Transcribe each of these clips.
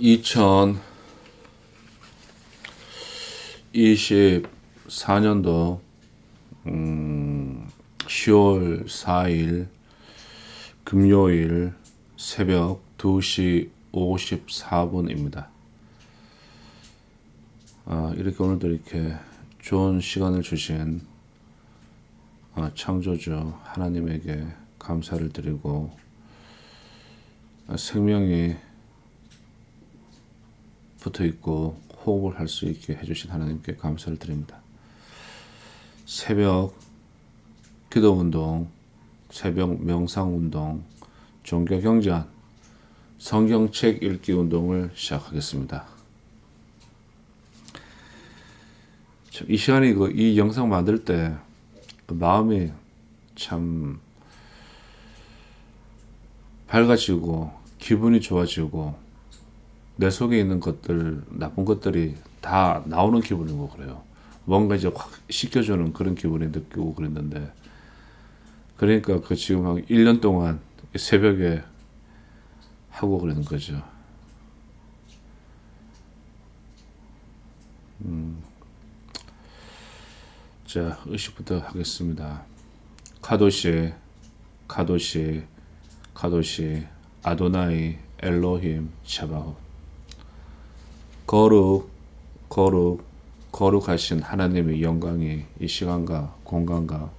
2024년도 10월 4일 금요일 새벽 2시 54분입니다. 이렇게 오늘도 이렇게 좋은 시간을 주신 창조주 하나님에게 감사를 드리고, 생명이 붙어 있고 호흡을 할 수 있게 해주신 하나님께 감사를 드립니다. 새벽 기도 운동, 새벽 명상 운동, 종교 경전, 성경책 읽기 운동을 시작하겠습니다. 이 시간에 이 영상 만들 때 마음이 참 밝아지고 기분이 좋아지고 내 속에 있는 것들, 나쁜 것들이 다 나오는 기분이고 그래요. 뭔가 이제 확 씻겨주는 그런 기분이 느끼고 그랬는데, 그러니까 지금 한 1년 동안 새벽에 하고 그러는 거죠. 자, 의식부터 하겠습니다. 카도시, 카도시, 카도시, 아도나이, 엘로힘, 샤바옷. 거룩, 거룩, 거룩하신 하나님의 영광이 이 시간과 공간과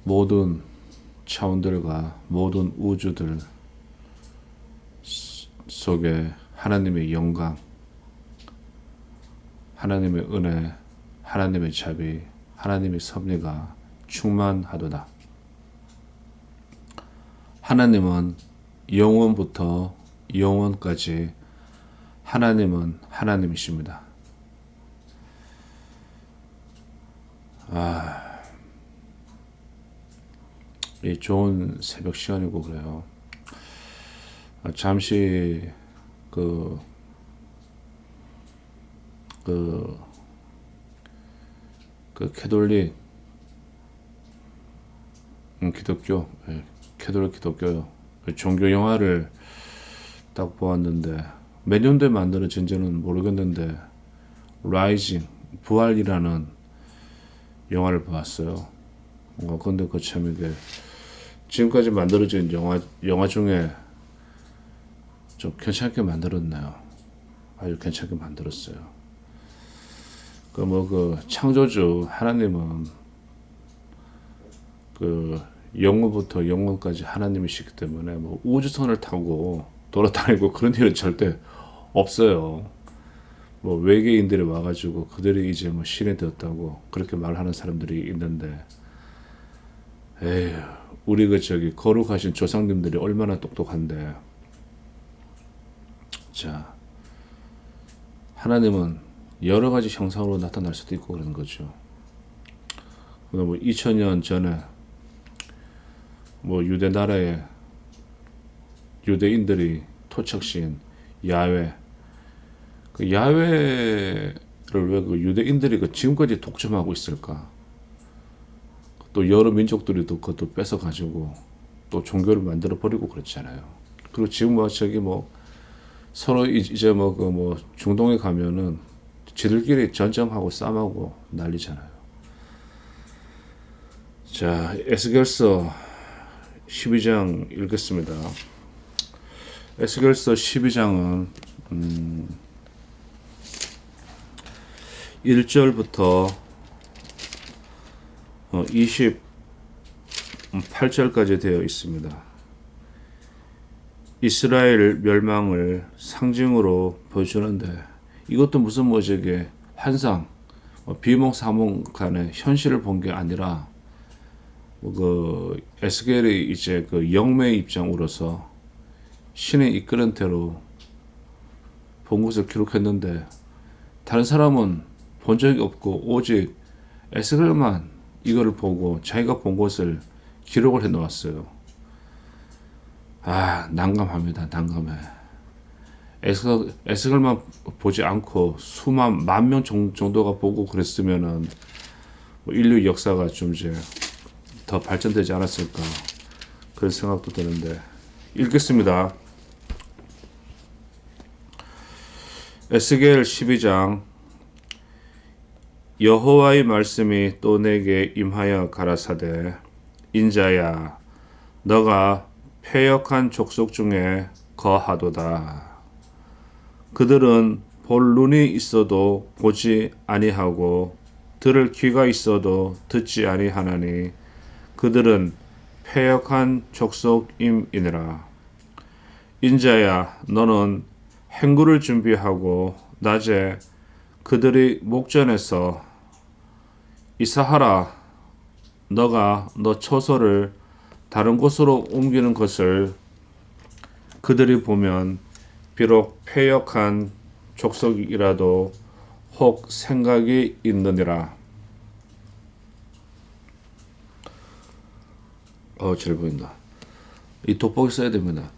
모든 차원들과 모든 우주들 속에 하나님의 영광, 하나님의 은혜, 하나님의 자비, 하나님의 섭리가 충만하도다. 하나님은 영원부터 영원까지 하나님은 하나님이십니다. 이 좋은 새벽 시간이고 그래요. 잠시 캐톨릭 기독교, 캐톨릭 기독교 종교 영화를 딱 보았는데, 몇 년도에 만들어진지는 모르겠는데 라이징, 부활이라는 영화를 봤어요. 근데 참 이게 지금까지 만들어진 영화 중에 좀 괜찮게 만들었네요. 아주 괜찮게 만들었어요. 창조주 하나님은 영원부터 영원까지 하나님이시기 때문에 우주선을 타고 돌아다니고 그런 일은 절대 없어요. 외계인들이 와가지고 그들이 이제 신이 되었다고 그렇게 말하는 사람들이 있는데, 우리 거룩하신 조상님들이 얼마나 똑똑한데. 자, 하나님은 여러 가지 형상으로 나타날 수도 있고 그런 거죠. 2000년 전에 유대 나라에 유대인들이 토착신 야훼, 야훼를 왜 유대인들이 지금까지 독점하고 있을까? 또 여러 민족들이 또 그것도 뺏어 가지고 또 종교를 만들어 버리고 그렇잖아요. 그리고 지금 서로 이제 중동에 가면은 지들끼리 전쟁하고 싸움하고 난리잖아요. 자, 에스겔서 12장 읽겠습니다. 에스겔서 12장은 1절부터 28절까지 되어 있습니다. 이스라엘 멸망을 상징으로 보여주는데, 이것도 무슨 환상, 비몽사몽 간의 현실을 본 게 아니라 에스겔이 이제 영매의 입장으로서 신의 이끄는 대로 본 것을 기록했는데, 다른 사람은 본 적이 없고 오직 에스겔만 이거를 보고 자기가 본 것을 기록을 해 놓았어요. 난감합니다. 난감해. 에스겔만 보지 않고 수만 만 명 정도가 보고 그랬으면은 인류 역사가 좀 이제 더 발전되지 않았을까, 그런 생각도 드는데, 읽겠습니다. 에스겔 12장 여호와의 말씀이 또 내게 임하여 가라사대 인자야 너가 패역한 족속 중에 거하도다. 그들은 볼 눈이 있어도 보지 아니하고 들을 귀가 있어도 듣지 아니하나니 그들은 패역한 족속임이니라. 인자야 너는 행구를 준비하고 낮에 그들의 목전에서 이사하라. 너가 너 처소를 다른 곳으로 옮기는 것을 그들이 보면 비록 패역한 족속이라도 혹 생각이 있느니라. 잘 보인다. 이 돋보기 써야 됩니다.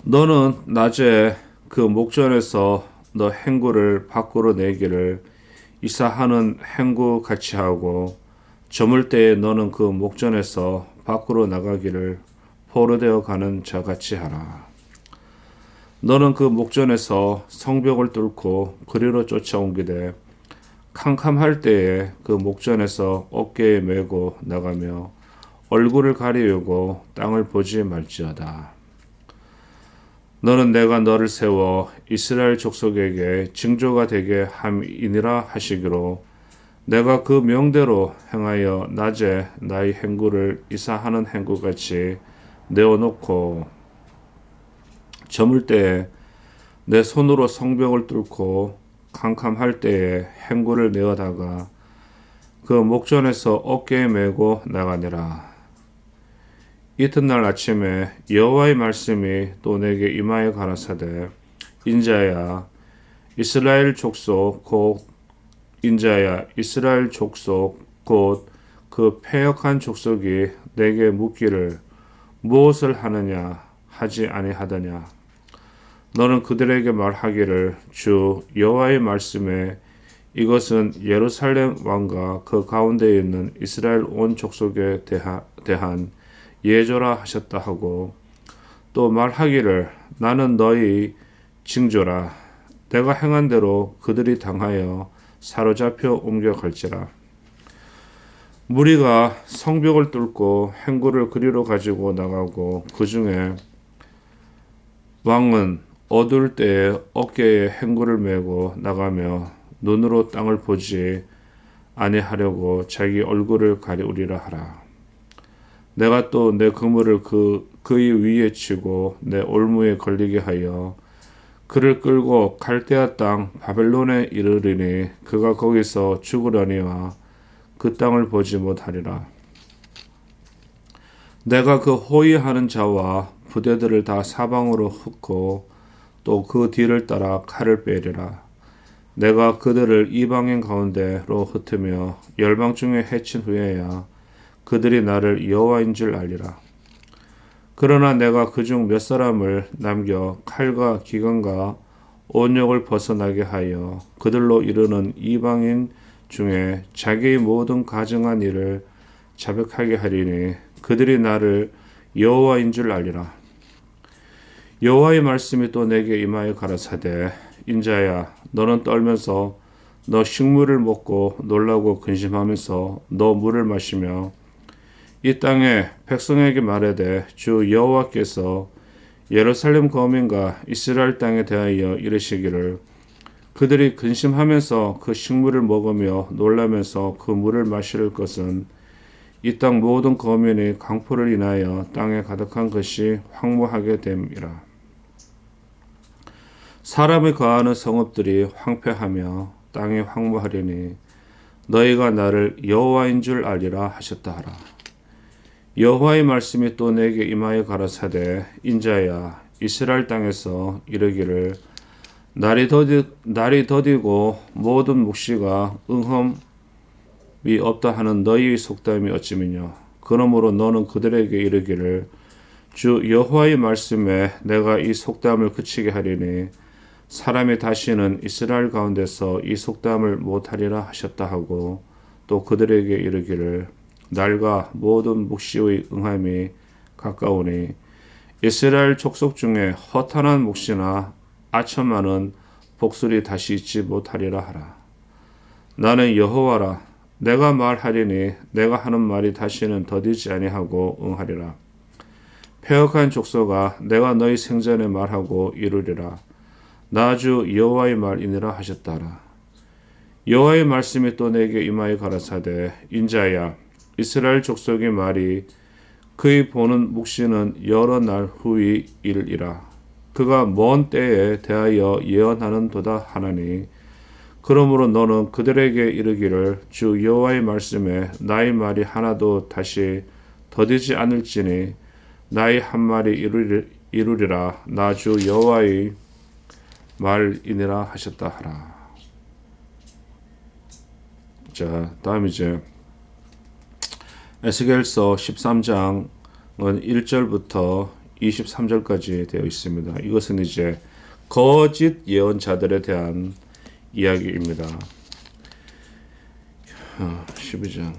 너는 낮에 그 목전에서 너 행구를 밖으로 내기를 이사하는 행구 같이 하고 저물 때에 너는 그 목전에서 밖으로 나가기를 포로되어 가는 자 같이 하라. 너는 그 목전에서 성벽을 뚫고 그리로 쫓아옮기되 캄캄할 때에 그 목전에서 어깨에 메고 나가며 얼굴을 가리우고 땅을 보지 말지어다. 너는 내가 너를 세워 이스라엘 족속에게 징조가 되게 함이니라 하시기로 내가 그 명대로 행하여 낮에 나의 행구를 이사하는 행구같이 내어놓고 저물 때에 내 손으로 성벽을 뚫고 캄캄할 때에 행구를 내어다가 그 목전에서 어깨에 메고 나가니라. 이튿날 아침에 여호와의 말씀이 또 내게 임하여 가라사대 인자야 이스라엘 족속 곧 그 패역한 족속이 내게 묻기를 무엇을 하느냐 하지 아니하더냐. 너는 그들에게 말하기를 주 여호와의 말씀에 이것은 예루살렘 왕과 그 가운데에 있는 이스라엘 온 족속에 대한 예조라 하셨다 하고 또 말하기를 나는 너희 징조라. 내가 행한 대로 그들이 당하여 사로잡혀 옮겨갈지라. 무리가 성벽을 뚫고 행구를 그리로 가지고 나가고 그 중에 왕은 어두울 때에 어깨에 행구를 메고 나가며 눈으로 땅을 보지 아니하려고 자기 얼굴을 가리우리라 하라. 내가 또 내 그물을 그의 위에 치고 내 올무에 걸리게 하여 그를 끌고 갈대아 땅 바벨론에 이르리니 그가 거기서 죽으려니와 그 땅을 보지 못하리라. 내가 그 호위하는 자와 부대들을 다 사방으로 흩고 또 그 뒤를 따라 칼을 빼리라. 내가 그들을 이방인 가운데로 흩으며 열방 중에 해친 후에야 그들이 나를 여호와인 줄 알리라. 그러나 내가 그중 몇 사람을 남겨 칼과 기근과 온역을 벗어나게 하여 그들로 이르는 이방인 중에 자기의 모든 가증한 일을 자백하게 하리니 그들이 나를 여호와인 줄 알리라. 여호와의 말씀이 또 내게 임하여 가라사대 인자야 너는 떨면서 너 식물을 먹고 놀라고 근심하면서 너 물을 마시며 이 땅의 백성에게 말하되 주 여호와께서 예루살렘 거민과 이스라엘 땅에 대하여 이르시기를 그들이 근심하면서 그 식물을 먹으며 놀라면서 그 물을 마실 것은 이 땅 모든 거민이 강포를 인하여 땅에 가득한 것이 황무하게 됨이라. 사람이 거하는 성읍들이 황폐하며 땅이 황무하리니 너희가 나를 여호와인 줄 알리라 하셨다 하라. 여호와의 말씀이 또 내게 임하여 가라사대 인자야 이스라엘 땅에서 이르기를 날이 더디고 모든 묵시가 응험이 없다 하는 너희의 속담이 어찌미뇨. 그러므로 너는 그들에게 이르기를 주 여호와의 말씀에 내가 이 속담을 그치게 하리니 사람이 다시는 이스라엘 가운데서 이 속담을 못하리라 하셨다 하고 또 그들에게 이르기를 날과 모든 묵시의 응함이 가까우니 이스라엘 족속 중에 허탄한 묵시나 아첨하는 복술이 다시 있지 못하리라 하라. 나는 여호와라. 내가 말하리니 내가 하는 말이 다시는 더디지 아니하고 응하리라. 패역한 족속아, 내가 너희 생전에 말하고 이루리라. 나 주 여호와의 말이니라 하셨다라. 여호와의 말씀이 또 내게 임하여 가라사대, 인자야, 이스라엘 족속의 말이 그의 보는 묵시는 여러 날 후의 일이라. 그가 먼 때에 대하여 예언하는도다 하나니, 그러므로 너는 그들에게 이르기를 주 여호와의 말씀에 나의 말이 하나도 다시 더디지 않을지니 나의 한 말이 이루리라. 나 주 여호와의 말이니라 하셨다 하라. 자, 다음 이제 에스겔서 13장은 1절부터 23절까지 되어 있습니다. 이것은 이제 거짓 예언자들에 대한 이야기입니다. 12장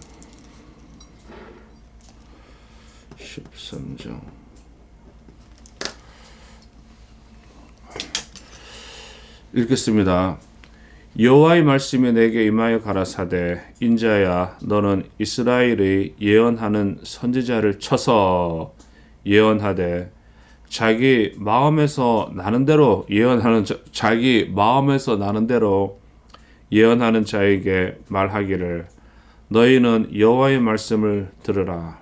13장 읽겠습니다. 여호와의 말씀이 내게 임하여 가라사대, 인자야, 너는 이스라엘의 예언하는 선지자를 쳐서 예언하되, 자기 마음에서 나는 대로 예언하는 자에게 말하기를, 너희는 여호와의 말씀을 들으라.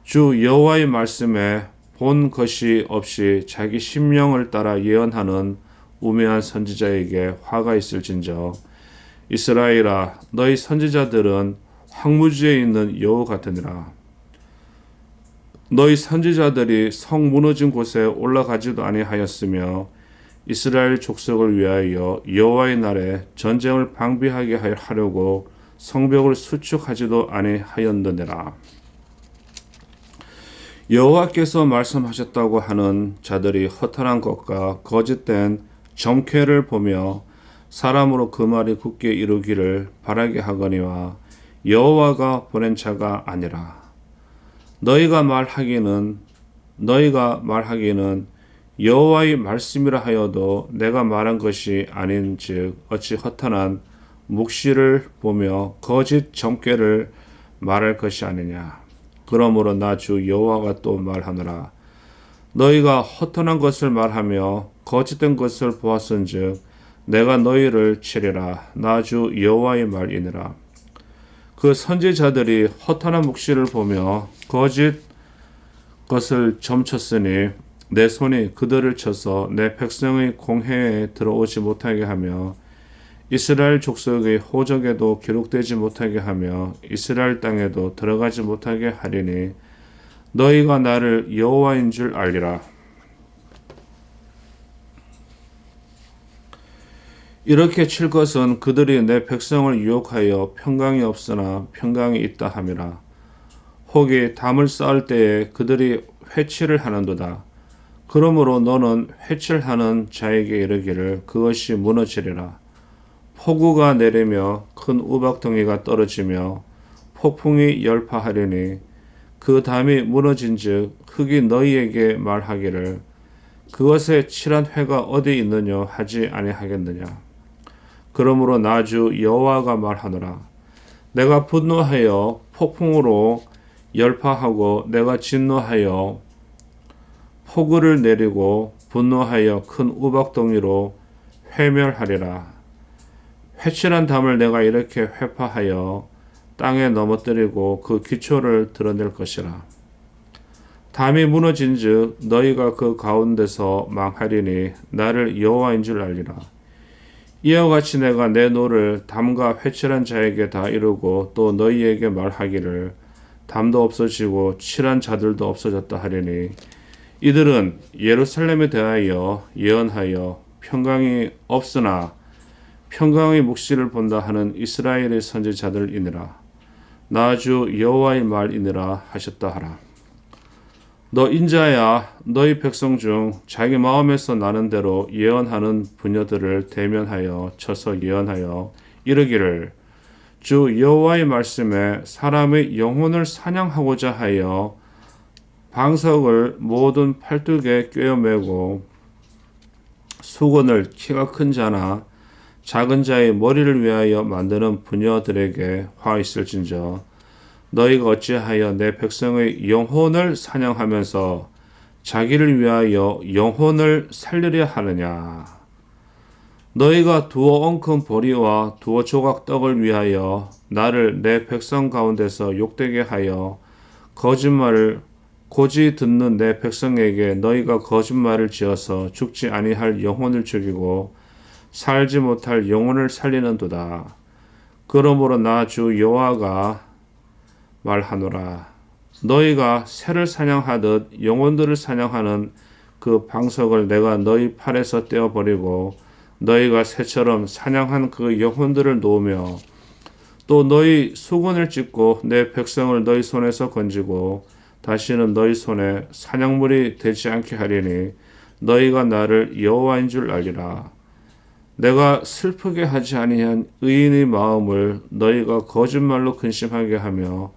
주 여호와의 말씀에 본 것이 없이 자기 심령을 따라 예언하는 우매한 선지자에게 화가 있을진저, 이스라엘아, 너희 선지자들은 황무지에 있는 여우 같으니라. 너희 선지자들이 성 무너진 곳에 올라가지도 아니하였으며 이스라엘 족속을 위하여 여호와의 날에 전쟁을 방비하게 하려고 성벽을 수축하지도 아니하였느니라. 여호와께서 말씀하셨다고 하는 자들이 허탄한 것과 거짓된 점괘를 보며 사람으로 그 말이 굳게 이루기를 바라게 하거니와 여호와가 보낸 자가 아니라. 너희가 말하기는 여호와의 말씀이라 하여도 내가 말한 것이 아닌즉 어찌 허탄한 묵시를 보며 거짓 점괘를 말할 것이 아니냐. 그러므로 나 주 여호와가 또 말하노라. 너희가 허탄한 것을 말하며 거짓된 것을 보았은즉 내가 너희를 치리라. 나 주 여호와의 말이니라. 그 선지자들이 허탄한 묵시를 보며 거짓 것을 점쳤으니 내 손이 그들을 쳐서 내 백성의 공회에 들어오지 못하게 하며 이스라엘 족속의 호적에도 기록되지 못하게 하며 이스라엘 땅에도 들어가지 못하게 하리니 너희가 나를 여호와인 줄 알리라. 이렇게 칠 것은 그들이 내 백성을 유혹하여 평강이 없으나 평강이 있다 함이라. 혹이 담을 쌓을 때에 그들이 회치를 하는도다. 그러므로 너는 회칠하는 자에게 이르기를 그것이 무너지리라. 폭우가 내리며 큰 우박덩이가 떨어지며 폭풍이 열파하리니 그 담이 무너진즉 흙이 너희에게 말하기를 그것에 칠한 회가 어디 있느냐 하지 아니하겠느냐. 그러므로 나 주 여호와가 말하노라. 내가 분노하여 폭풍으로 열파하고 내가 진노하여 폭우를 내리고 분노하여 큰 우박덩이로 회멸하리라. 회칠한 담을 내가 이렇게 회파하여 땅에 넘어뜨리고 그 기초를 드러낼 것이라. 담이 무너진즉 너희가 그 가운데서 망하리니 나를 여호와인 줄 알리라. 이와 같이 내가 내 노를 담과 회칠한 자에게 다 이루고 또 너희에게 말하기를 담도 없어지고 칠한 자들도 없어졌다 하리니 이들은 예루살렘에 대하여 예언하여 평강이 없으나 평강의 묵시를 본다 하는 이스라엘의 선지자들이니라. 나 주 여호와의 말이니라 하셨다 하라. 너 인자야, 너희 백성 중 자기 마음에서 나는 대로 예언하는 부녀들을 대면하여 쳐서 예언하여 이르기를 주 여호와의 말씀에 사람의 영혼을 사냥하고자 하여 방석을 모든 팔뚝에 꿰어매고 수건을 키가 큰 자나 작은 자의 머리를 위하여 만드는 부녀들에게 화 있을진저 너희가 어찌하여 내 백성의 영혼을 사냥하면서 자기를 위하여 영혼을 살리려 하느냐. 너희가 두어 엉큼 보리와 두어 조각 떡을 위하여 나를 내 백성 가운데서 욕되게 하여 거짓말을 고지 듣는 내 백성에게 너희가 거짓말을 지어서 죽지 아니할 영혼을 죽이고 살지 못할 영혼을 살리는도다. 그러므로 나 주 여호와가 말하노라. 너희가 새를 사냥하듯 영혼들을 사냥하는 그 방석을 내가 너희 팔에서 떼어버리고 너희가 새처럼 사냥한 그 영혼들을 놓으며 또 너희 수건을 찢고 내 백성을 너희 손에서 건지고 다시는 너희 손에 사냥물이 되지 않게 하리니 너희가 나를 여호와인 줄 알리라. 내가 슬프게 하지 아니한 의인의 마음을 너희가 거짓말로 근심하게 하며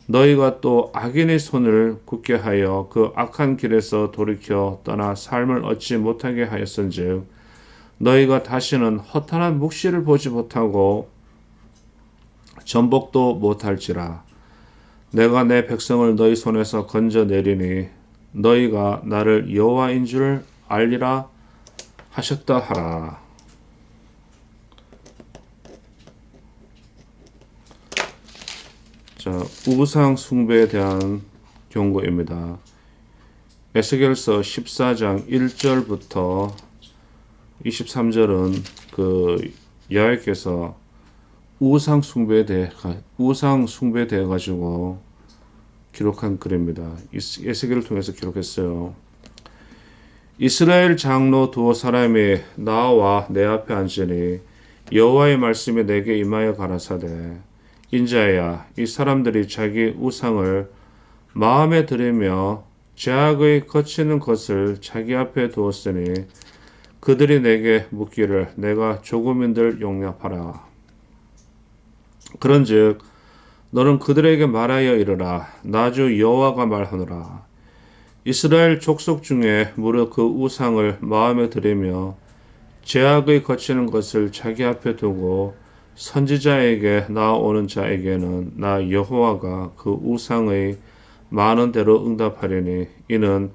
너희가 또 악인의 손을 굳게 하여 그 악한 길에서 돌이켜 떠나 삶을 얻지 못하게 하였은즉 너희가 다시는 허탄한 묵시를 보지 못하고 전복도 못할지라. 내가 내 백성을 너희 손에서 건져내리니 너희가 나를 여호와인 줄 알리라 하셨다 하라. 자, 우상 숭배에 대한 경고입니다. 에스겔서 14장 1절부터 23절은 그 여호와께서 우상 숭배에 대해 가지고 기록한 글입니다. 에스겔을 통해서 기록했어요. 이스라엘 장로 두어 사람이 나와 내 앞에 앉으니 여호와의 말씀이 내게 임하여 가라사대 인자야 이 사람들이 자기 우상을 마음에 들이며 죄악의 거치는 것을 자기 앞에 두었으니 그들이 내게 묻기를 내가 조금인들 용납하라. 그런즉 너는 그들에게 말하여 이르라. 나 주 여호와가 말하노라. 이스라엘 족속 중에 무릇 그 우상을 마음에 들이며 죄악의 거치는 것을 자기 앞에 두고 선지자에게 나오는 자에게는 나 여호와가 그 우상의 많은 대로 응답하리니 이는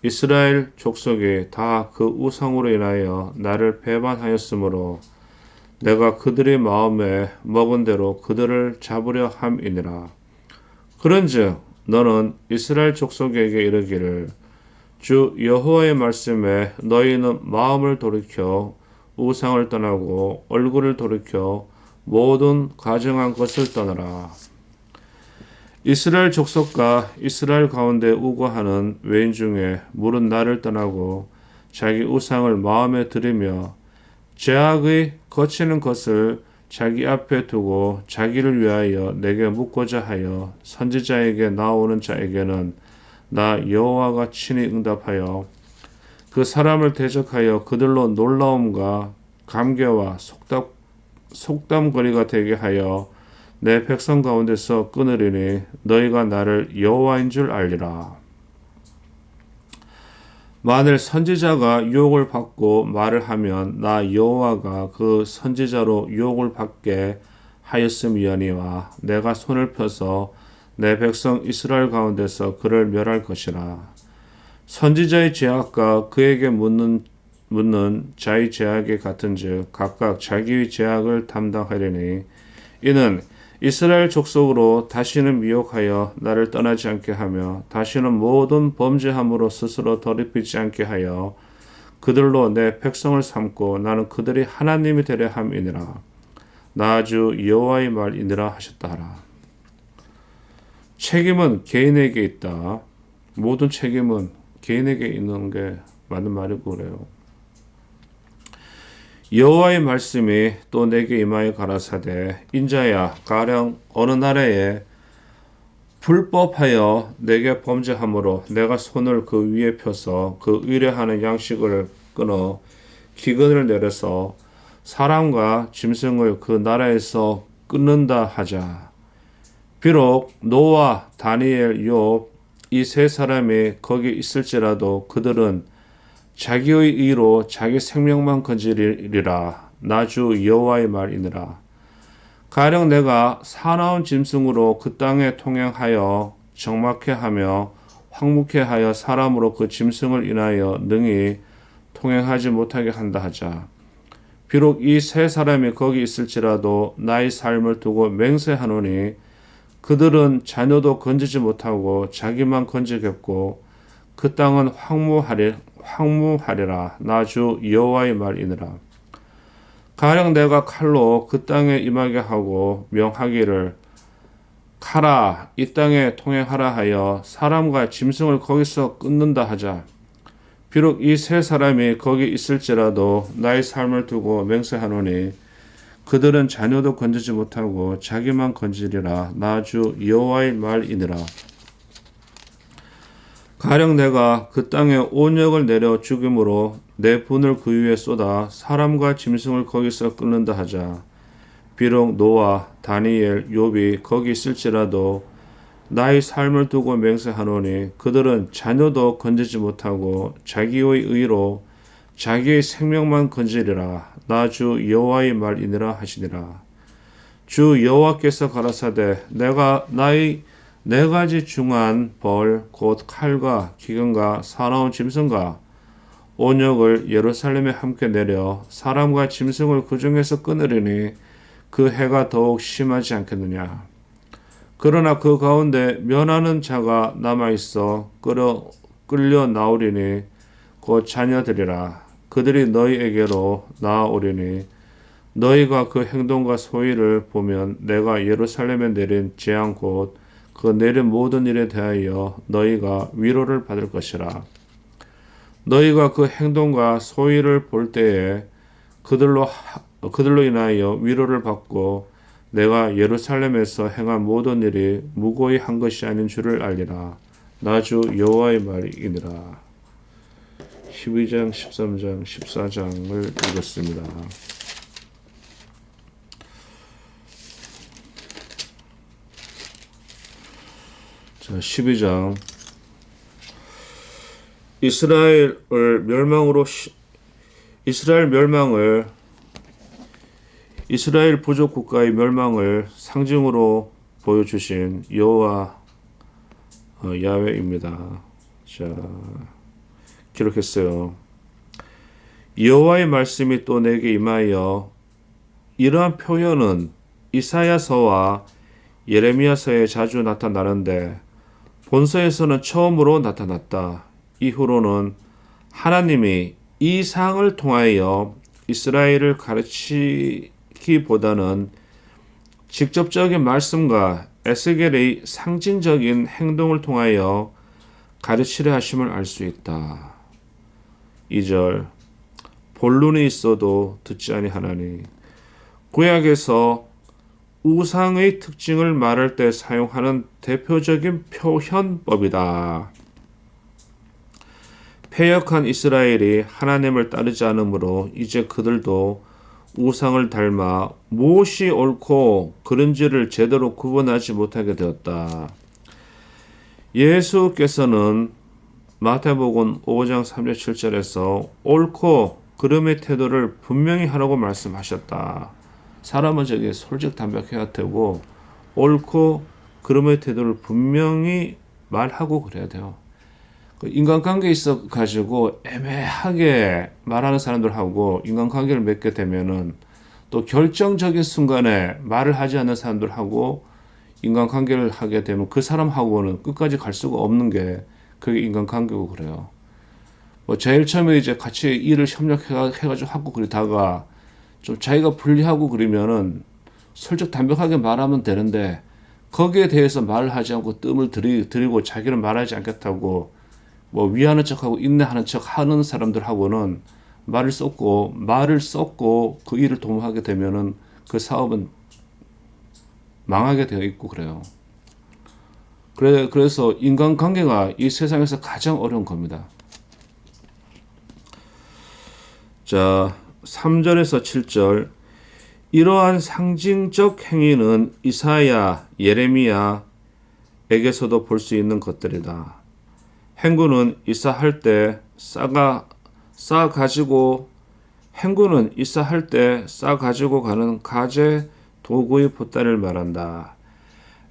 이스라엘 족속이 다 그 우상으로 인하여 나를 배반하였으므로 내가 그들의 마음에 먹은 대로 그들을 잡으려 함이니라. 그런즉 너는 이스라엘 족속에게 이르기를 주 여호와의 말씀에 너희는 마음을 돌이켜 우상을 떠나고 얼굴을 돌이켜 모든 가증한 것을 떠나라. 이스라엘 족속과 이스라엘 가운데 우거하는 외인 중에 무릇 나를 떠나고 자기 우상을 마음에 들이며 죄악의 거치는 것을 자기 앞에 두고 자기를 위하여 내게 묻고자 하여 선지자에게 나오는 자에게는 나 여호와가 친히 응답하여 그 사람을 대적하여 그들로 놀라움과 감개와 속담거리가 되게 하여 내 백성 가운데서 끊으리니 너희가 나를 여호와인 줄 알리라. 만일 선지자가 유혹을 받고 말을 하면 나 여호와가 그 선지자로 유혹을 받게 하였음이니와 내가 손을 펴서 내 백성 이스라엘 가운데서 그를 멸할 것이라. 선지자의 죄악과 그에게 묻는 자의 죄악이 같은즉 각각 자기의 죄악을 담당하려니 이는 이스라엘 족속으로 다시는 미혹하여 나를 떠나지 않게 하며 다시는 모든 범죄함으로 스스로 더럽히지 않게 하여 그들로 내 백성을 삼고 나는 그들이 하나님이 되려 함이니라. 나 주 여호와의 말이니라 하셨다 하라. 책임은 개인에게 있다. 모든 책임은 개인에게 있는 게 맞는 말이고 그래요. 여호와의 말씀이 또 내게 임하여 가라사대 인자야 가령 어느 나라에 불법하여 내게 범죄함으로 내가 손을 그 위에 펴서 그 의뢰하는 양식을 끊어 기근을 내려서 사람과 짐승을 그 나라에서 끊는다 하자. 비록 노아, 다니엘, 욥 이 세 사람이 거기 있을지라도 그들은 자기의 의로 자기 생명만 건지리라. 나 주 여호와의 말이니라. 가령 내가 사나운 짐승으로 그 땅에 통행하여 적막해 하며 황무케 하여 사람으로 그 짐승을 인하여 능히 통행하지 못하게 한다 하자. 비록 이 세 사람이 거기 있을지라도 나의 삶을 두고 맹세하노니 그들은 자녀도 건지지 못하고 자기만 건지겠고 그 땅은 황무하리라. 나 주 여호와의 말이니라. 가령 내가 칼로 그 땅에 임하게 하고 명하기를 가라 이 땅에 통행하라 하여 사람과 짐승을 거기서 끊는다 하자. 비록 이 세 사람이 거기 있을지라도 나의 삶을 두고 맹세하노니 그들은 자녀도 건지지 못하고 자기만 건지리라. 나 주 여호와의 말이니라. 가령 내가 그 땅에 온역을 내려 죽임으로 내 분을 그 위에 쏟아 사람과 짐승을 거기서 끊는다 하자. 비록 노아, 다니엘, 욥이 거기 있을지라도 나의 삶을 두고 맹세하노니 그들은 자녀도 건지지 못하고 자기의 의로 자기의 생명만 건지리라. 나 주 여호와의 말이니라 하시니라. 주 여호와께서 가라사대 내가 나의 네 가지 중한 벌 곧 칼과 기근과 사나운 짐승과 온역을 예루살렘에 함께 내려 사람과 짐승을 그 중에서 끊으리니 그 해가 더욱 심하지 않겠느냐. 그러나 그 가운데 면하는 자가 남아있어 끌려 나오리니 곧 자녀들이라. 그들이 너희에게로 나아오리니 너희가 그 행동과 소위를 보면 내가 예루살렘에 내린 재앙 곧 그 내린 모든 일에 대하여 너희가 위로를 받을 것이라. 너희가 그 행동과 소위를 볼 때에 그들로 인하여 위로를 받고 내가 예루살렘에서 행한 모든 일이 무고히 한 것이 아닌 줄을 알리라. 나 주 여호와의 말이니라. 12장, 13장, 14장을 읽었습니다. 자, 12장. 이스라엘 부족 국가의 멸망을 상징으로 보여주신 여호와 야훼입니다. 자, 기록했어요. 여호와의 말씀이 또 내게 임하여 이러한 표현은 이사야서와 예레미야서에 자주 나타나는데 본서에서는 처음으로 나타났다. 이후로는 하나님이 이 사항을 통하여 이스라엘을 가르치기보다는 직접적인 말씀과 에스겔의 상징적인 행동을 통하여 가르치려 하심을 알 수 있다. 2절 본론이 있어도 듣지 아니하나니. 구약에서 우상의 특징을 말할 때 사용하는 대표적인 표현법이다. 패역한 이스라엘이 하나님을 따르지 않으므로 이제 그들도 우상을 닮아 무엇이 옳고 그른지를 제대로 구분하지 못하게 되었다. 예수께서는 마태복음 5장 3절 7절에서 옳고 그름의 태도를 분명히 하라고 말씀하셨다. 사람은 저게 솔직담백해야 되고 옳고 그름의 태도를 분명히 말하고 그래야 돼요. 인간관계에 있어 가지고 애매하게 말하는 사람들하고 인간관계를 맺게 되면은 또 결정적인 순간에 말을 하지 않는 사람들하고 인간관계를 하게 되면 그 사람하고는 끝까지 갈 수가 없는 게 그게 인간관계고 그래요. 뭐 제일 처음에 이제 같이 일을 협력해가지고 하고 그러다가 좀 자기가 불리하고 그러면은 솔직 담백하게 말하면 되는데 거기에 대해서 말을 하지 않고 뜸을 들이고 자기는 말하지 않겠다고 뭐 위하는 척하고 인내하는 척 하는 사람들하고는 말을 쏟고 그 일을 도모하게 되면은 그 사업은 망하게 되어 있고 그래요. 그래서 인간관계가 이 세상에서 가장 어려운 겁니다. 자, 3절에서 7절. 이러한 상징적 행위는 이사야, 예레미야에게서도 볼 수 있는 것들이다. 행군은 이사할 때 쌀과 쌓아 가지고 행구는 이사할 때 쌓아 가지고 가는 가재 도구의 보따리를 말한다.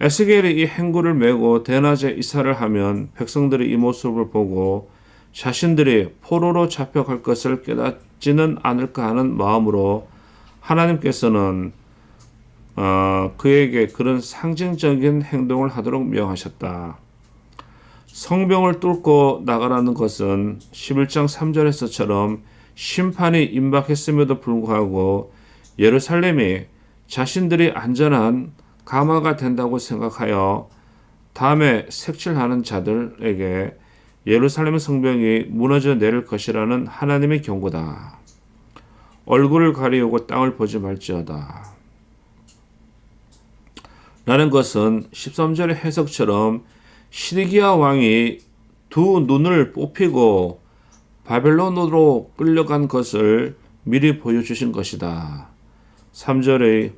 에스겔이 이 행구를 메고 대낮에 이사를 하면 백성들이 이 모습을 보고 자신들이 포로로 잡혀갈 것을 깨닫지는 않을까 하는 마음으로 하나님께서는 그에게 그런 상징적인 행동을 하도록 명하셨다. 성벽을 뚫고 나가라는 것은 11장 3절에서처럼 심판이 임박했음에도 불구하고 예루살렘이 자신들이 안전한 가마가 된다고 생각하여 다음에 색칠하는 자들에게 예루살렘 성벽이 무너져 내릴 것이라는 하나님의 경고다. 얼굴을 가리우고 땅을 보지 말지어다. 라는 것은 13절의 해석처럼 시드기야 왕이 두 눈을 뽑히고 바벨론으로 끌려간 것을 미리 보여주신 것이다. 3절의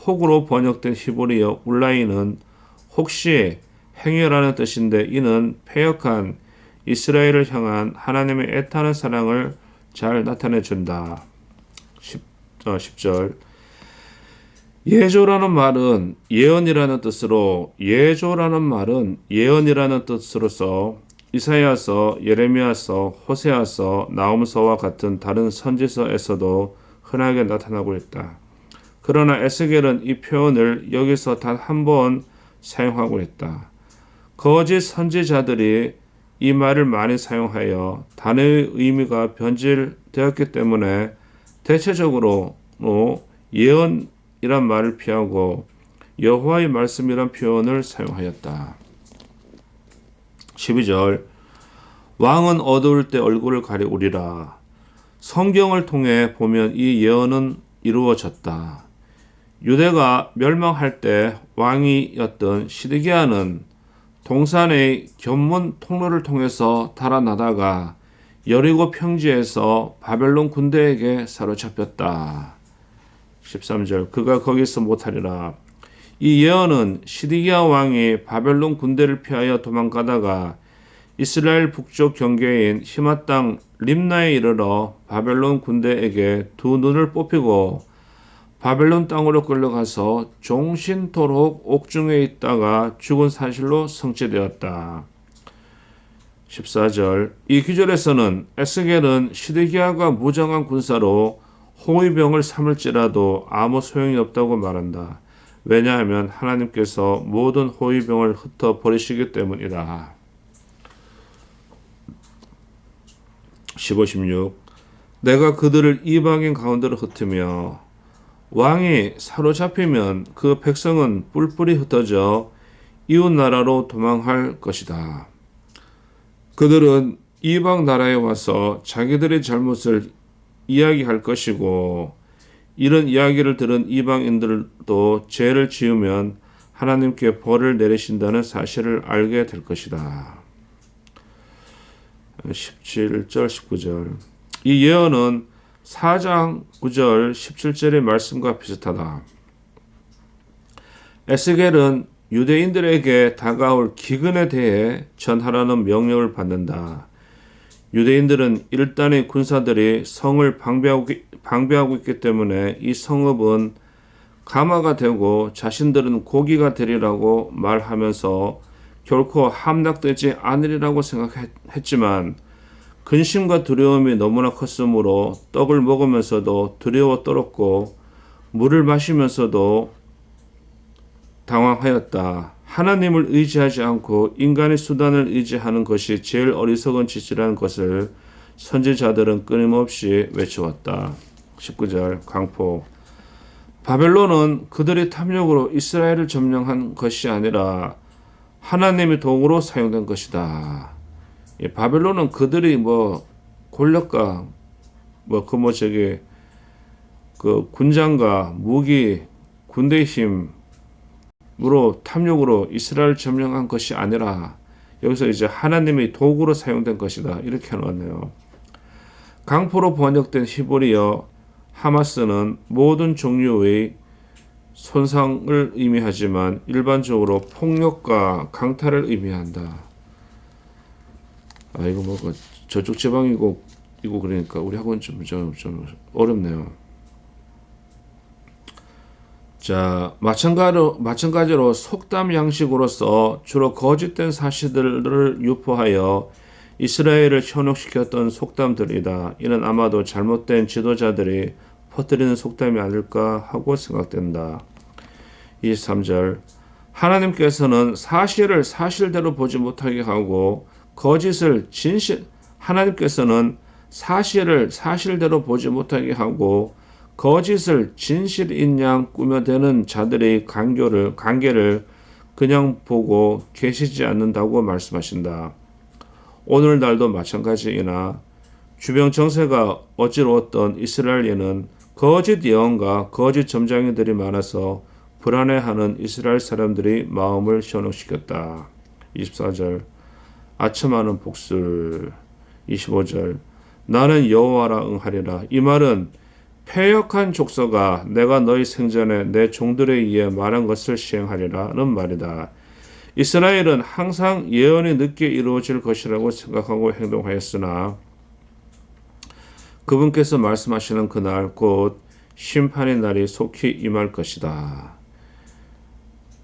혹으로 번역된 히브리어 울라이는 혹시 행여라는 뜻인데 이는 패역한 이스라엘을 향한 하나님의 애타는 사랑을 잘 나타내 준다. 10절 예조라는 말은 예언이라는 뜻으로 예조라는 말은 예언이라는 뜻으로서 이사야서, 예레미야서, 호세아서, 나홈서와 같은 다른 선지서에서도 흔하게 나타나고 있다. 그러나 에스겔은 이 표현을 여기서 단 한 번 사용하고 있다. 거짓 선지자들이 이 말을 많이 사용하여 단어의 의미가 변질되었기 때문에 대체적으로 예언이란 말을 피하고 여호와의 말씀이란 표현을 사용하였다. 12절 왕은 어두울 때 얼굴을 가리우리라. 성경을 통해 보면 이 예언은 이루어졌다. 유대가 멸망할 때 왕이었던 시드기야는 동산의 견문 통로를 통해서 달아나다가 여리고 평지에서 바벨론 군대에게 사로잡혔다. 13절 그가 거기서 못하리라. 이 예언은 시드기야 왕이 바벨론 군대를 피하여 도망가다가 이스라엘 북쪽 경계인 히마 땅 림나에 이르러 바벨론 군대에게 두 눈을 뽑히고 바벨론 땅으로 끌려가서 종신토록 옥중에 있다가 죽은 사실로 성취되었다. 14절 이 기절에서는 에스겔은 시드기야가 무장한 군사로 호위병을 삼을지라도 아무 소용이 없다고 말한다. 왜냐하면 하나님께서 모든 호위병을 흩어버리시기 때문이다. 15, 16 내가 그들을 이방인 가운데로 흩으며 왕이 사로잡히면 그 백성은 뿔뿔이 흩어져 이웃 나라로 도망할 것이다. 그들은 이방 나라에 와서 자기들의 잘못을 이야기할 것이고 이런 이야기를 들은 이방인들도 죄를 지으면 하나님께 벌을 내리신다는 사실을 알게 될 것이다. 17절 19절 이 예언은 4장 9절 17절의 말씀과 비슷하다. 에스겔은 유대인들에게 다가올 기근에 대해 전하라는 명령을 받는다. 유대인들은 일단의 군사들이 성을 방배하고 있기 때문에 이 성읍은 가마가 되고 자신들은 고기가 되리라고 말하면서 결코 함락되지 않으리라고 생각했지만 근심과 두려움이 너무나 컸으므로 떡을 먹으면서도 두려워 떨었고 물을 마시면서도 당황하였다. 하나님을 의지하지 않고 인간의 수단을 의지하는 것이 제일 어리석은 짓이라는 것을 선지자들은 끊임없이 외쳐왔다. 19절 강포 바벨론은 그들의 탐욕으로 이스라엘을 점령한 것이 아니라 하나님의 도구로 사용된 것이다. 바벨론은 그들이 권력과 군장과 무기, 군대의 힘으로 탐욕으로 이스라엘 점령한 것이 아니라 여기서 이제 하나님의 도구로 사용된 것이다. 이렇게 해놨네요. 강포로 번역된 히브리어 하마스는 모든 종류의 손상을 의미하지만 일반적으로 폭력과 강탈을 의미한다. 이거 저쪽 지방이고 이거 그러니까 우리하고는 좀 어렵네요. 자, 마찬가지로 속담 양식으로서 주로 거짓된 사실들을 유포하여 이스라엘을 현혹시켰던 속담들이다. 이는 아마도 잘못된 지도자들이 퍼뜨리는 속담이 아닐까 하고 생각된다. 23절 하나님께서는 사실을 사실대로 보지 못하게 하고 하나님께서는 사실을 사실대로 보지 못하게 하고 거짓을 진실인 양 꾸며대는 자들의 관계를 그냥 보고 계시지 않는다고 말씀하신다. 오늘날도 마찬가지이나 주변 정세가 어지러웠던 이스라엘에는 거짓 예언과 거짓 점장이들이 많아서 불안해하는 이스라엘 사람들이 마음을 현혹시켰다. 24절 아첨하는 복술. 25절 나는 여호와라 응하리라. 이 말은 패역한 족속아 내가 너희 생전에 내 종들에 의해 말한 것을 시행하리라는 말이다. 이스라엘은 항상 예언이 늦게 이루어질 것이라고 생각하고 행동하였으나 그분께서 말씀하시는 그날 곧 심판의 날이 속히 임할 것이다.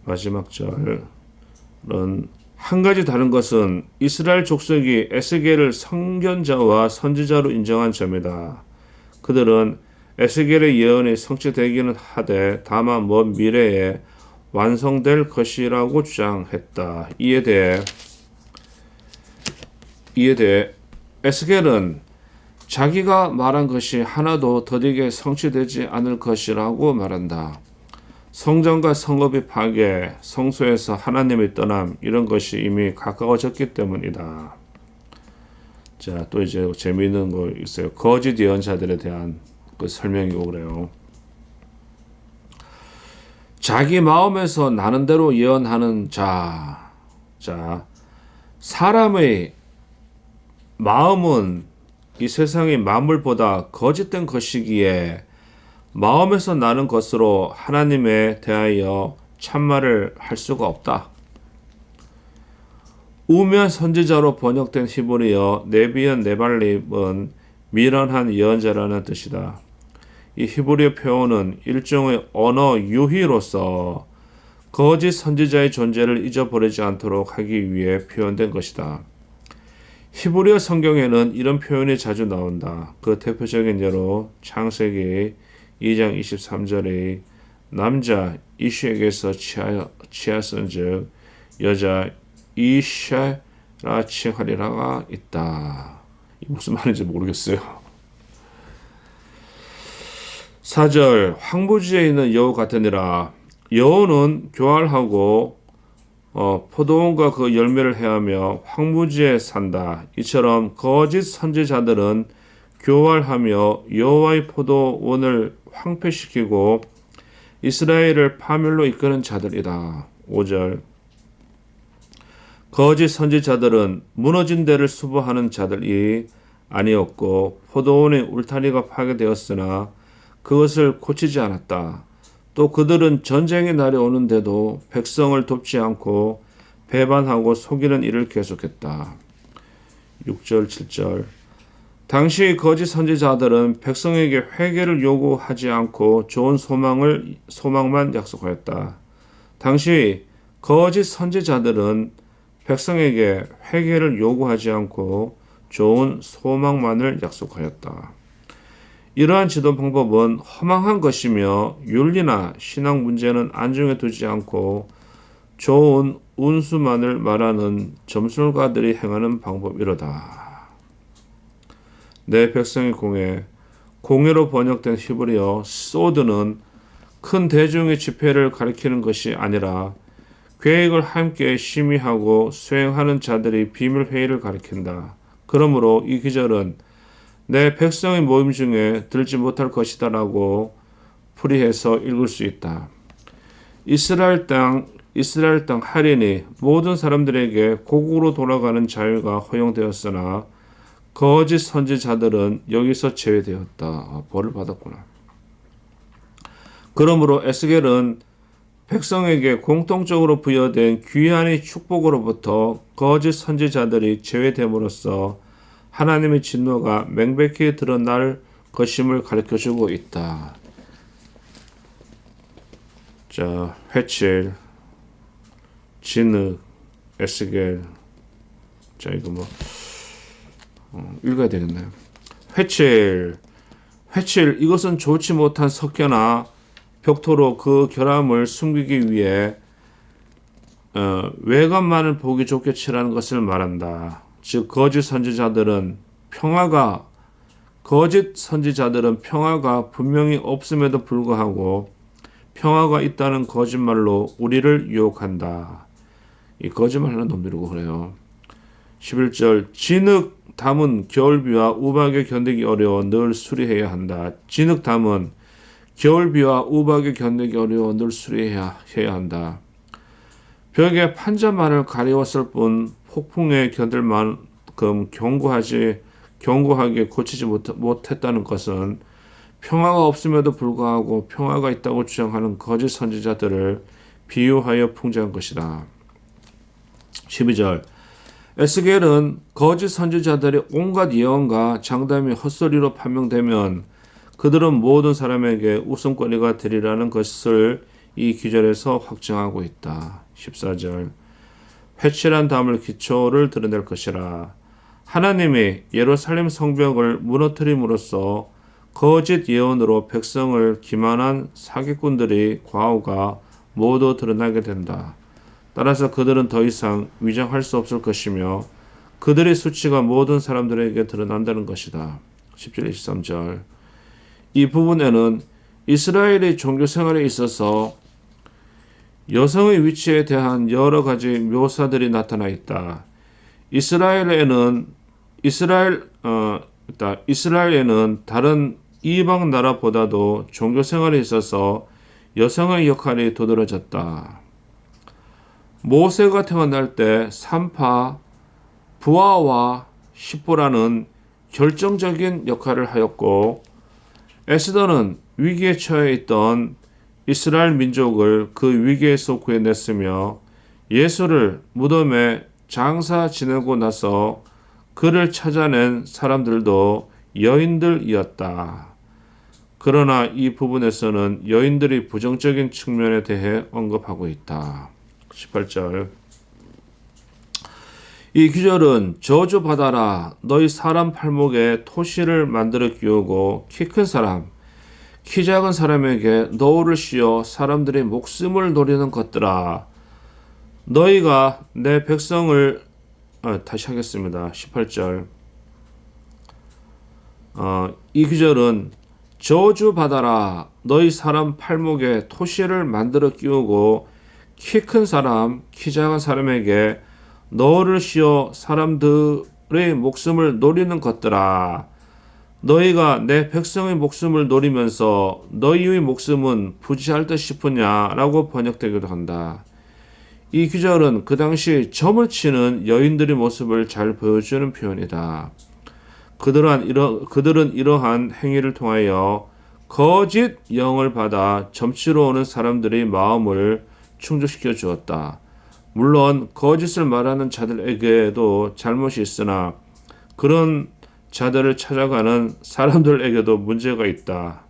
마지막 절은 한 가지 다른 것은 이스라엘 족속이 에스겔을 선견자와 선지자로 인정한 점이다. 그들은 에스겔의 예언이 성취되기는 하되 다만 먼 미래에 완성될 것이라고 주장했다. 이에 대해 에스겔은 자기가 말한 것이 하나도 더디게 성취되지 않을 것이라고 말한다. 성전과 성읍이 파괴, 성소에서 하나님이 떠남 이런 것이 이미 가까워졌기 때문이다. 자, 또 이제 재미있는 거 있어요. 거짓 예언자들에 대한 그 설명이고 그래요. 자기 마음에서 나는 대로 예언하는 자. 사람의 마음은 이 세상의 만물보다 거짓된 것이기에 마음에서 나는 것으로 하나님에 대하여 참말을 할 수가 없다. 우면 선지자로 번역된 히브리어 네비언 네발립은 미련한 예언자라는 뜻이다. 이 히브리어 표현은 일종의 언어 유희로서 거짓 선지자의 존재를 잊어버리지 않도록 하기 위해 표현된 것이다. 히브리어 성경에는 이런 표현이 자주 나온다. 그 대표적인 예로 창세기 2장 23절에 남자 이슈에게서 치하선즉 여자 이샤라 칭하리라가 있다. 무슨 말인지 모르겠어요. 4절 황무지에 있는 여우 같으니라. 여우는 교활하고 포도원과 그 열매를 해하며 황무지에 산다. 이처럼 거짓 선지자들은 교활하며 여호와의 포도원을 황폐시키고 이스라엘을 파멸로 이끄는 자들이다. 5절 거짓 선지자들은 무너진 데를 수보하는 자들이 아니었고 포도원의 울타리가 파괴되었으나 그것을 고치지 않았다. 또 그들은 전쟁의 날이 오는데도 백성을 돕지 않고 배반하고 속이는 일을 계속했다. 6절 7절 당시 거짓 선지자들은 백성에게 회개를 요구하지 않고 좋은 소망만 약속하였다. 당시 거짓 선지자들은 백성에게 회개를 요구하지 않고 좋은 소망만을 약속하였다. 이러한 지도 방법은 허망한 것이며 윤리나 신앙 문제는 안중에 두지 않고 좋은 운수만을 말하는 점술가들이 행하는 방법이로다. 내 백성의 공예로 번역된 히브리어 소드는 큰 대중의 집회를 가리키는 것이 아니라 계획을 함께 심의하고 수행하는 자들의 비밀 회의를 가리킨다. 그러므로 이 기절은 내 백성의 모임 중에 들지 못할 것이다 라고 풀이해서 읽을 수 있다. 이스라엘 땅 할인이 모든 사람들에게 고국으로 돌아가는 자유가 허용되었으나 거짓 선지자들은 여기서 제외되었다. 벌을 받았구나. 그러므로 에스겔은 백성에게 공통적으로 부여된 귀한의 축복으로부터 거짓 선지자들이 제외됨으로써 하나님의 진노가 명백히 드러날 것임을 가르쳐주고 있다. 자, 회칠, 진흙, 에스겔. 자, 이거 뭐 읽어야 되겠네요. 회칠, 이것은 좋지 못한 석회나 벽토로 그 결함을 숨기기 위해 외관만을 보기 좋게 칠하는 것을 말한다. 즉 거짓 선지자들은 평화가 분명히 없음에도 불구하고 평화가 있다는 거짓말로 우리를 유혹한다. 이 거짓말하는 놈들이고 그래요. 11절 진흙 담은 겨울비와 우박에 견디기 어려워 늘 수리해야 한다. 진흙 담은 겨울비와 우박에 견디기 어려워 늘 수리해야 한다. 벽에 판자만을 가리웠을 뿐 폭풍에 견딜 만큼 견고하게 고치지 못했다는 것은 평화가 없음에도 불구하고 평화가 있다고 주장하는 거짓 선지자들을 비유하여 풍자한 것이다. 12절 에스겔은 거짓 선지자들의 온갖 예언과 장담이 헛소리로 판명되면 그들은 모든 사람에게 웃음거리가 되리라는 것을 이 기절에서 확증하고 있다. 14절 회칠한 담을 기초를 드러낼 것이라. 하나님이 예루살렘 성벽을 무너뜨림으로써 거짓 예언으로 백성을 기만한 사기꾼들의 과오가 모두 드러나게 된다. 따라서 그들은 더 이상 위장할 수 없을 것이며 그들의 수치가 모든 사람들에게 드러난다는 것이다. 17, 23절 이 부분에는 이스라엘의 종교 생활에 있어서 여성의 위치에 대한 여러 가지 묘사들이 나타나 있다. 이스라엘에는 다른 이방 나라보다도 종교 생활에 있어서 여성의 역할이 두드러졌다. 모세가 태어날 때 산파, 부하와 십보라는 결정적인 역할을 하였고 에스더는 위기에 처해 있던 이스라엘 민족을 그 위기에서 구해냈으며 예수를 무덤에 장사 지내고 나서 그를 찾아낸 사람들도 여인들이었다. 그러나 이 부분에서는 여인들이 부정적인 측면에 대해 언급하고 있다. 18절 이 구절은 저주받아라 너희 사람 팔목에 토시를 만들어 끼우고 키 큰 사람 키 작은 사람에게 너울을 씌워 사람들의 목숨을 노리는 것들아 너희가 내 백성을 다시 하겠습니다. 18절 이 구절은 저주받아라 너희 사람 팔목에 토시를 만들어 끼우고 키 큰 사람 키 작은 사람에게 너울을 씌워 사람들의 목숨을 노리는 것들아 너희가 내 백성의 목숨을 노리면서 너희의 목숨은 부지할 듯 싶으냐라고 번역되기도 한다. 이 구절은 그 당시 점을 치는 여인들의 모습을 잘 보여주는 표현이다. 그들은 이러한 행위를 통하여 거짓 영을 받아 점치러 오는 사람들의 마음을 충족시켜 주었다. 물론 거짓을 말하는 자들에게도 잘못이 있으나 그런 자들을 찾아가는 사람들에게도 문제가 있다.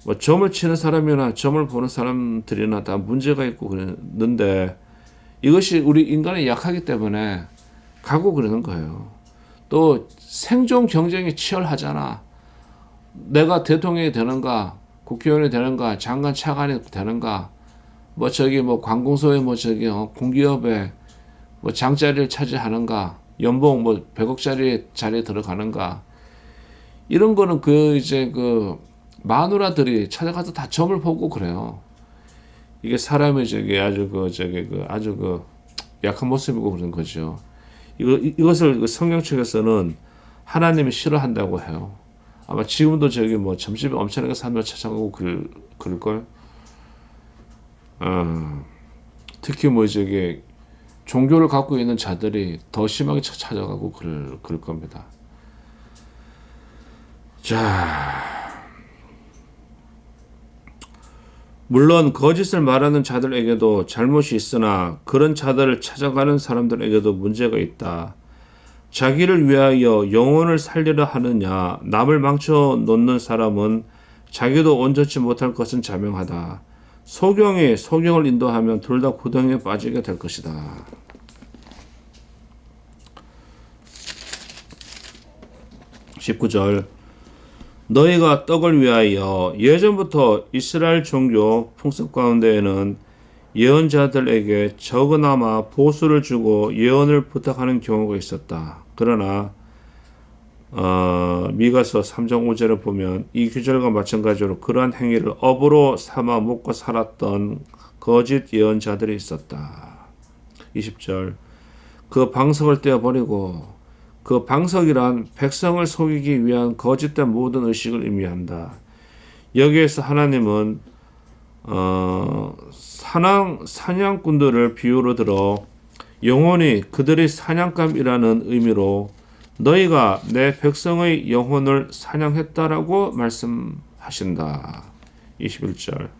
뭐 점을 치는 사람이나 점을 보는 사람들이나 다 문제가 있고 그러는데 이것이 우리 인간이 약하기 때문에 가고 그러는 거예요. 또 생존 경쟁이 치열하잖아. 내가 대통령이 되는가, 국회의원이 되는가, 장관 차관이 되는가, 관공서에 공기업에 장자리를 차지하는가, 연봉 100억짜리 자리에 들어가는가, 이런 거는 마누라들이 찾아가서 다 점을 보고 그래요. 이게 사람의 아주 약한 모습이고 그런 거죠. 이것을 성경책에서는 하나님이 싫어한다고 해요. 아마 지금도 점집에 엄청나게 사람들 찾아가고 그럴걸. 특히 종교를 갖고 있는 자들이 더 심하게 찾아가고 그럴 겁니다. 자, 물론 거짓을 말하는 자들에게도 잘못이 있으나 그런 자들을 찾아가는 사람들에게도 문제가 있다. 자기를 위하여 영혼을 살리려 하느냐. 남을 망쳐 놓는 사람은 자기도 온전치 못할 것은 자명하다. 소경이 소경을 인도하면 둘 다 구덩이에 빠지게 될 것이다. 19절 너희가 떡을 위하여 예전부터 이스라엘 종교 풍습 가운데에는 예언자들에게 적으나마 보수를 주고 예언을 부탁하는 경우가 있었다. 그러나 미가서 3장 5절을 보면 이 규절과 마찬가지로 그러한 행위를 업으로 삼아 먹고 살았던 거짓 예언자들이 있었다. 20절 그 방석을 떼어버리고 그 방석이란 백성을 속이기 위한 거짓된 모든 의식을 의미한다. 여기에서 하나님은 사냥꾼들을 비유로 들어 영혼이 그들의 사냥감이라는 의미로 너희가 내 백성의 영혼을 사냥했다라고 말씀하신다. 21절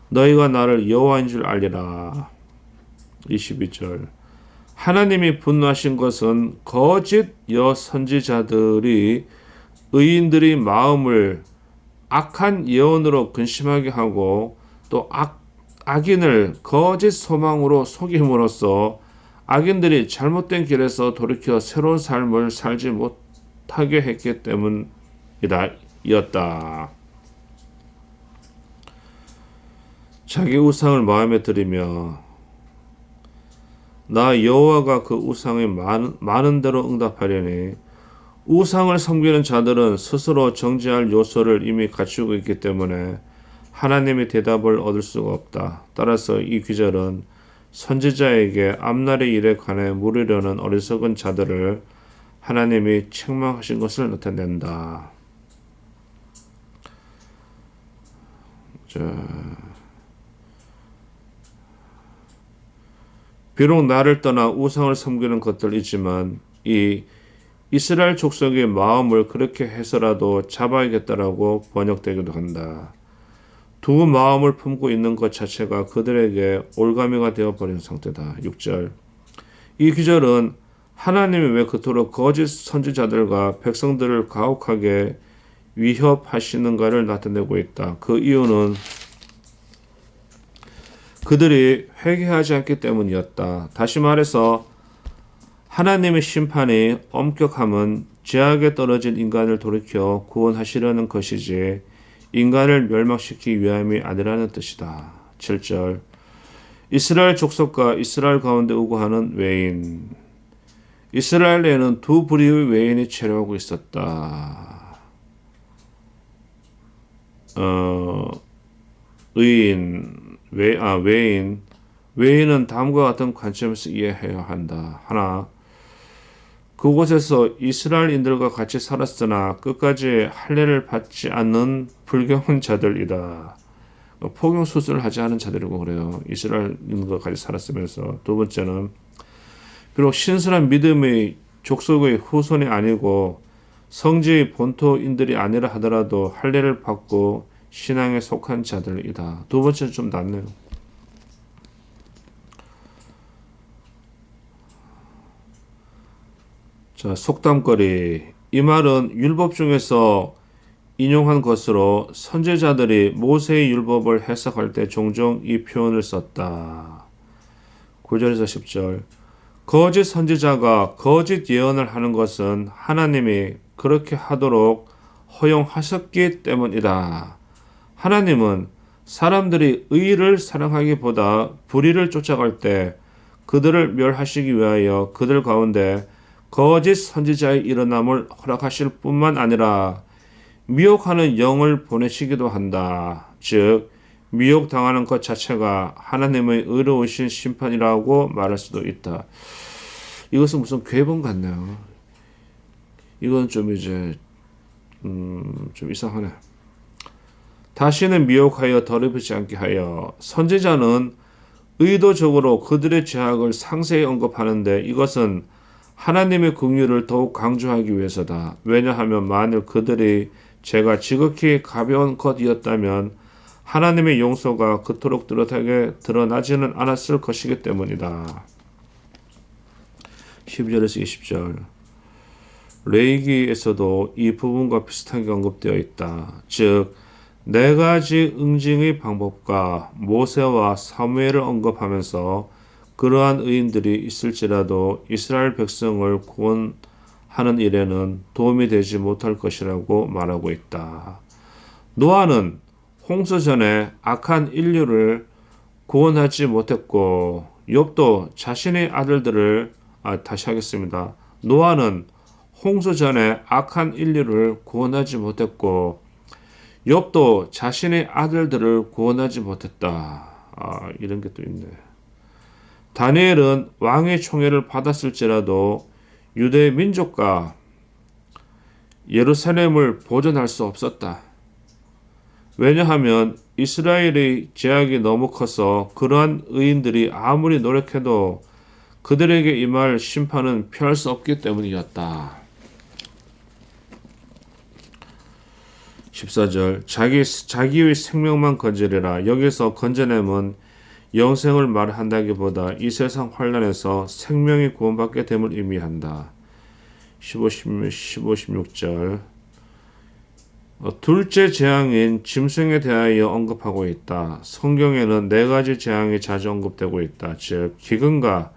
너희가 나를 여호와인 줄 알리라. 22절 하나님이 분노하신 것은 거짓 여선지자들이 의인들의 마음을 악한 예언으로 근심하게 하고 또 악인을 거짓 소망으로 속임으로써 악인들이 잘못된 길에서 돌이켜 새로운 삶을 살지 못하게 했기 때문이었다. 자기 우상을 마음에 들이며 나 여호와가 그 우상에 많은 대로 응답하려니 우상을 섬기는 자들은 스스로 정죄할 요소를 이미 갖추고 있기 때문에 하나님의 대답을 얻을 수가 없다. 따라서 이 규절은 선지자에게 앞날의 일에 관해 물으려는 어리석은 자들을 하나님이 책망하신 것을 나타낸다. 비록 나를 떠나 우상을 섬기는 것들이지만 이 이스라엘 족속의 마음을 그렇게 해서라도 잡아야겠다라고 번역되기도 한다. 두 마음을 품고 있는 것 자체가 그들에게 올가미가 되어버린 상태다. 6절 이 규절은 하나님이 왜 그토록 거짓 선지자들과 백성들을 가혹하게 위협하시는가를 나타내고 있다. 그 이유는 그들이 회개하지 않기 때문이었다. 다시 말해서 하나님의 심판이 엄격함은 죄악에 떨어진 인간을 돌이켜 구원하시려는 것이지 인간을 멸망시키기 위함이 아니라는 뜻이다. 7절 이스라엘 족속과 이스라엘 가운데 우고하는 외인 이스라엘에는 두 부류의 외인이 체류하고 있었다. 외인은 다음과 같은 관점에서 이해해야 한다. 하나, 그곳에서 이스라엘인들과 같이 살았으나 끝까지 할례를 받지 않는 불경한 자들이다. 포경 수술을 하지 않은 자들이고 그래요. 이스라엘인들과 같이 살았으면서. 두 번째는 비록 신선한 믿음의 족속의 후손이 아니고 성지의 본토인들이 아니라 하더라도 할례를 받고 신앙에 속한 자들이다. 두 번째는 좀 낫네요. 자, 속담거리. 이 말은 율법 중에서 인용한 것으로 선지자들이 모세의 율법을 해석할 때 종종 이 표현을 썼다. 9절에서 10절. 거짓 선지자가 거짓 예언을 하는 것은 하나님이 그렇게 하도록 허용하셨기 때문이다. 하나님은 사람들이 의를 사랑하기보다 불의를 쫓아갈 때 그들을 멸하시기 위하여 그들 가운데 거짓 선지자의 일어남을 허락하실 뿐만 아니라 미혹하는 영을 보내시기도 한다. 즉 미혹당하는 것 자체가 하나님의 의로우신 심판이라고 말할 수도 있다. 이것은 무슨 괴범 같네요. 이건 좀 이제 좀 이상하네. 다시는 미혹하여 더럽히지 않게 하여. 선지자는 의도적으로 그들의 죄악을 상세히 언급하는데 이것은 하나님의 긍휼을 더욱 강조하기 위해서다. 왜냐하면 만일 그들의 죄가 지극히 가벼운 것이었다면 하나님의 용서가 그토록 뚜렷하게 드러나지는 않았을 것이기 때문이다. 12절에서 20절. 레위기에서도 이 부분과 비슷하게 언급되어 있다. 즉, 네 가지 응징의 방법과 모세와 사무엘을 언급하면서 그러한 의인들이 있을지라도 이스라엘 백성을 구원하는 일에는 도움이 되지 못할 것이라고 말하고 있다. 노아는 홍수 전에 악한 인류를 구원하지 못했고, 욥도 자신의 아들들을 다시 하겠습니다. 노아는 홍수 전에 악한 인류를 구원하지 못했고, 욥도 자신의 아들들을 구원하지 못했다. 이런 게 또 있네. 다니엘은 왕의 총애를 받았을지라도 유대 민족과 예루살렘을 보존할 수 없었다. 왜냐하면 이스라엘의 죄악이 너무 커서 그러한 의인들이 아무리 노력해도 그들에게 임할 심판은 피할 수 없기 때문이었다. 14절 자기의 생명만 건지리라. 여기서 건져냄은 영생을 말한다기보다 이 세상 환난에서 생명이 구원받게 됨을 의미한다. 15, 16절 둘째 재앙인 짐승에 대하여 언급하고 있다. 성경에는 네 가지 재앙이 자주 언급되고 있다. 즉 기근과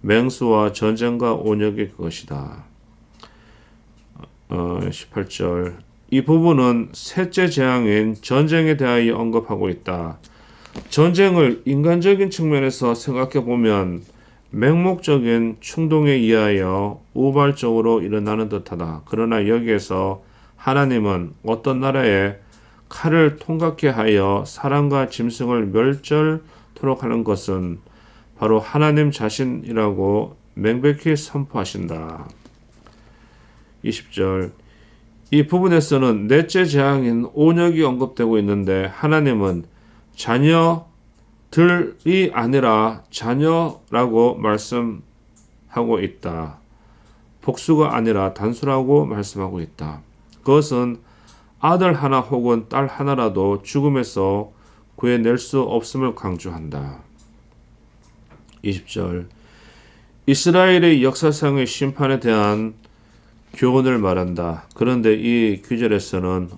맹수와 전쟁과 온역이 그것이다. 18절 이 부분은 셋째 재앙인 전쟁에 대하여 언급하고 있다. 전쟁을 인간적인 측면에서 생각해 보면 맹목적인 충동에 의하여 우발적으로 일어나는 듯하다. 그러나 여기에서 하나님은 어떤 나라에 칼을 통각해 하여 사람과 짐승을 멸절토록 하는 것은 바로 하나님 자신이라고 명백히 선포하신다. 20절 이 부분에서는 넷째 재앙인 온역이 언급되고 있는데 하나님은 자녀들이 아니라 자녀라고 말씀하고 있다. 복수가 아니라 단수라고 말씀하고 있다. 그것은 아들 하나 혹은 딸 하나라도 죽음에서 구해낼 수 없음을 강조한다. 20절 이스라엘의 역사상의 심판에 대한 교훈을 말한다. 그런데 이 구절에서는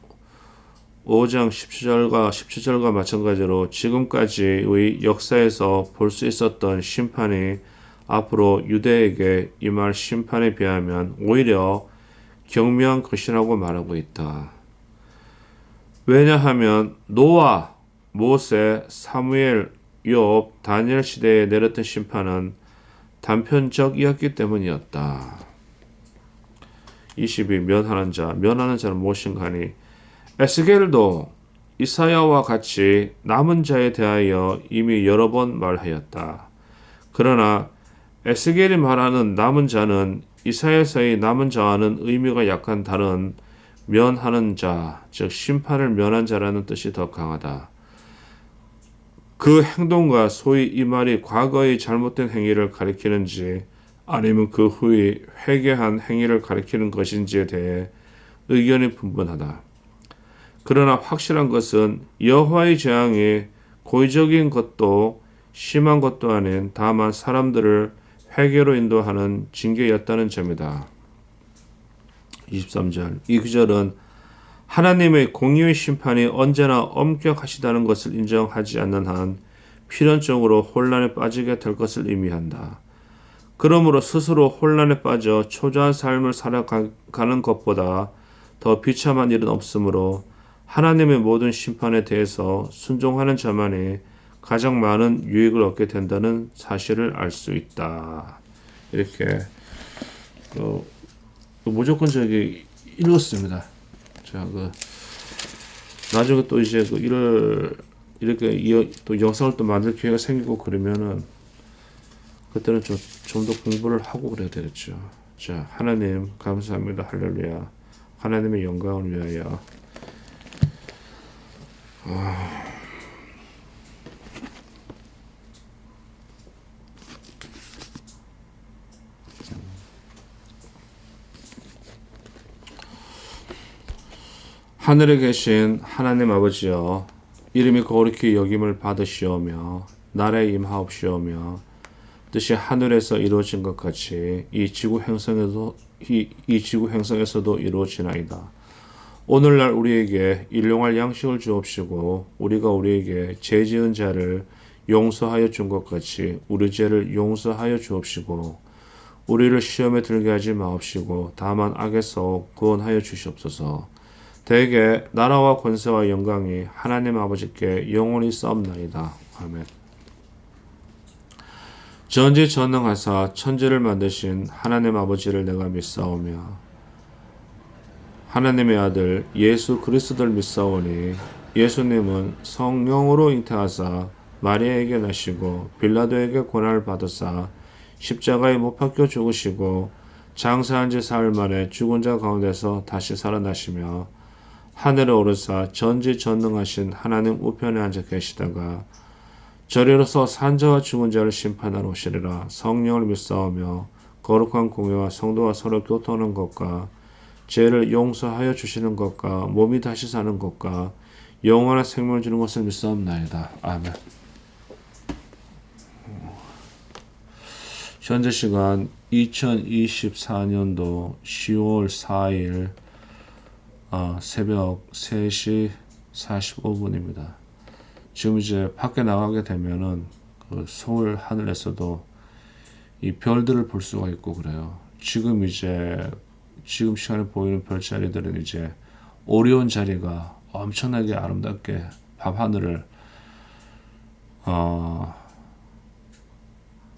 5장 17절과 마찬가지로 지금까지의 역사에서 볼 수 있었던 심판이 앞으로 유대에게 임할 심판에 비하면 오히려 경미한 것이라고 말하고 있다. 왜냐하면 노아, 모세, 사무엘, 욥, 다니엘 시대에 내렸던 심판은 단편적이었기 때문이었다. 22. 면하는 자는 무엇인가 하니 에스겔도 이사야와 같이 남은 자에 대하여 이미 여러 번 말하였다. 그러나 에스겔이 말하는 남은 자는 이사야서의 남은 자와는 의미가 약간 다른 면하는 자, 즉 심판을 면한 자라는 뜻이 더 강하다. 그 행동과 소위 이 말이 과거의 잘못된 행위를 가리키는지 아니면 그 후에 회개한 행위를 가리키는 것인지에 대해 의견이 분분하다. 그러나 확실한 것은 여호와의 재앙이 고의적인 것도 심한 것도 아닌 다만 사람들을 회개로 인도하는 징계였다는 점이다. 23절 이 구절은 하나님의 공의의 심판이 언제나 엄격하시다는 것을 인정하지 않는 한 필연적으로 혼란에 빠지게 될 것을 의미한다. 그러므로 스스로 혼란에 빠져 초조한 삶을 살아가는 것보다 더 비참한 일은 없으므로 하나님의 모든 심판에 대해서 순종하는 자만이 가장 많은 유익을 얻게 된다는 사실을 알 수 있다. 이렇게 무조건적이 읽었습니다. 자, 나중에 또 이제 이렇게 또 영상을 또 만들 기회가 생기고 그러면은 그때는 좀 더 공부를 하고 그래야 되겠죠. 자, 하나님 감사합니다. 할렐루야. 하나님의 영광을 위하여. 하늘에 계신 하나님 아버지여, 이름이 거룩히 여김을 받으시오며 나라에 임하옵시오며 뜻이 하늘에서 이루어진 것 같이 이 지구 행성에서도 이루어지나이다. 오늘날 우리에게 일용할 양식을 주옵시고 우리가 우리에게 죄 지은 자를 용서하여 준 것 같이 우리 죄를 용서하여 주옵시고 우리를 시험에 들게 하지 마옵시고 다만 악에서 구원하여 주시옵소서. 대개 나라와 권세와 영광이 하나님 아버지께 영원히 싸움나이다. 아멘. 전지전능하사 천지를 만드신 하나님 아버지를 내가 믿사오며 하나님의 아들 예수 그리스도를 믿사오니 예수님은 성령으로 잉태하사 마리아에게 나시고 빌라도에게 고난을 받으사 십자가에 못 박혀 죽으시고 장사한 지 사흘 만에 죽은 자 가운데서 다시 살아나시며 하늘에 오르사 전지전능하신 하나님 우편에 앉아 계시다가 저리로서 산자와 죽은 자를 심판하러 오시리라. 성령을 믿사오며 거룩한 공회와 성도와 서로 교통하는 것과 죄를 용서하여 주시는 것과 몸이 다시 사는 것과 영원한 생명을 주는 것을 믿사옵나이다. 아멘. 현재 시간 2024년도 10월 4일 새벽 3시 45분입니다. 지금 이제 밖에 나가게 되면은 그 서울 하늘에서도 이 별들을 볼 수가 있고 그래요. 지금 시간에 보이는 별자리들은 이제 오리온 자리가 엄청나게 아름답게 밤하늘을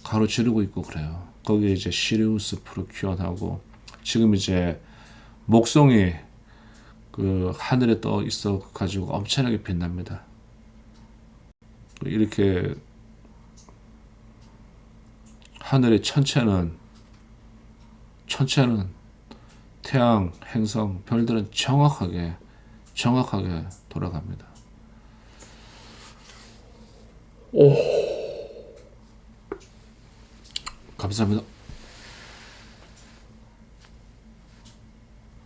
가로지르고 있고 그래요. 거기에 이제 시리우스 프로큐어하고 지금 이제 목성이 그 하늘에 떠 있어 가지고 엄청나게 빛납니다. 이렇게 하늘의 천체는 태양, 행성, 별들은 정확하게 돌아갑니다. 오, 감사합니다.